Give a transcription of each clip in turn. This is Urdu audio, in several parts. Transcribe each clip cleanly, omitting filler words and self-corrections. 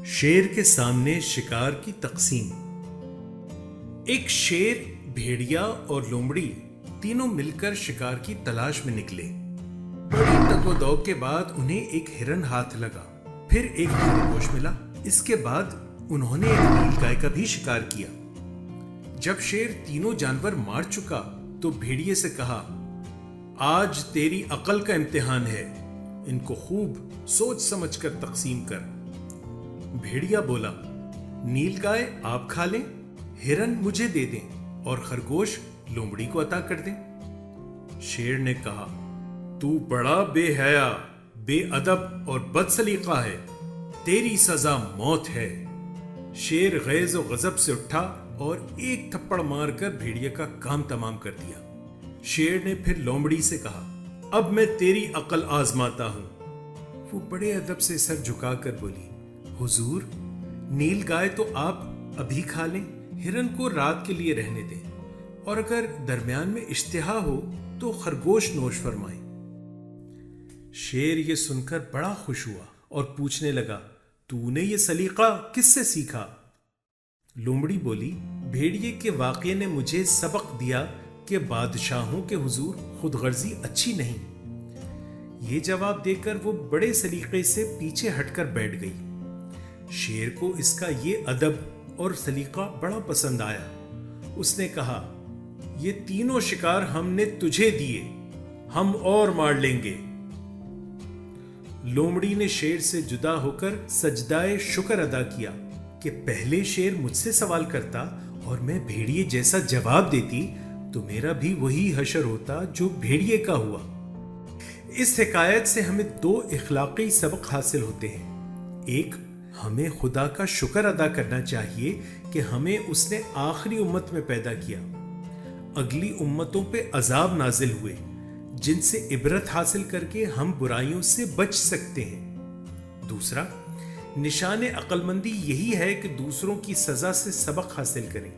شیر کے سامنے شکار کی تقسیم۔ ایک شیر، بھیڑیا اور لومڑی تینوں مل کر شکار کی تلاش میں نکلے۔ بڑی تگ و دو کے بعد انہیں ایک ہرن ہاتھ لگا، پھر ایک خرگوش ملا۔ اس کے بعد انہوں نے ایک نیل گائے کا بھی شکار کیا۔ جب شیر تینوں جانور مار چکا تو بھیڑیے سے کہا، آج تیری عقل کا امتحان ہے، ان کو خوب سوچ سمجھ کر تقسیم کر۔ بھیڑیا بولا، نیل گائے آپ کھا لیں، ہرن مجھے دے دیں اور خرگوش لومڑی کو عطا کر دیں۔ شیر نے کہا، تو بڑا بے حیا، بے ادب اور بد سلیقہ ہے، تیری سزا موت ہے۔ شیر غیظ و غضب سے اٹھا اور ایک تھپڑ مار کر بھیڑیا کا کام تمام کر دیا۔ شیر نے پھر لومڑی سے کہا، اب میں تیری عقل آزماتا ہوں۔ وہ بڑے ادب سے سر جھکا کر بولی، حضور، نیل گائے تو آپ ابھی کھا لیں، ہرن کو رات کے لیے رہنے دیں، اور اگر درمیان میں اشتہا ہو تو خرگوش نوش فرمائیں۔ شیر یہ سن کر بڑا خوش ہوا اور پوچھنے لگا، تو نے یہ سلیقہ کس سے سیکھا؟ لومڑی بولی، بھیڑیے کے واقعے نے مجھے سبق دیا کہ بادشاہوں کے حضور خود غرضی اچھی نہیں۔ یہ جواب دے کر وہ بڑے سلیقے سے پیچھے ہٹ کر بیٹھ گئی۔ شیر کو اس کا یہ ادب اور سلیقہ بڑا پسند آیا۔ اس نے کہا، یہ تینوں شکار ہم نے تجھے دیے، ہم اور مار لیں گے۔ لومڑی نے شیر سے جدا ہو کر سجدائے شکر ادا کیا کہ پہلے شیر مجھ سے سوال کرتا اور میں بھیڑیے جیسا جواب دیتی تو میرا بھی وہی حشر ہوتا جو بھیڑیے کا ہوا۔ اس حکایت سے ہمیں دو اخلاقی سبق حاصل ہوتے ہیں۔ ایک، ہمیں خدا کا شکر ادا کرنا چاہیے کہ ہمیں اس نے آخری امت میں پیدا کیا۔ اگلی امتوں پہ عذاب نازل ہوئے جن سے عبرت حاصل کر کے ہم برائیوں سے بچ سکتے ہیں۔ دوسرا، نشان عقل مندی یہی ہے کہ دوسروں کی سزا سے سبق حاصل کریں۔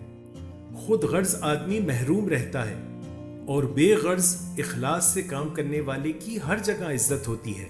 خود غرض آدمی محروم رہتا ہے اور بے غرض اخلاص سے کام کرنے والے کی ہر جگہ عزت ہوتی ہے۔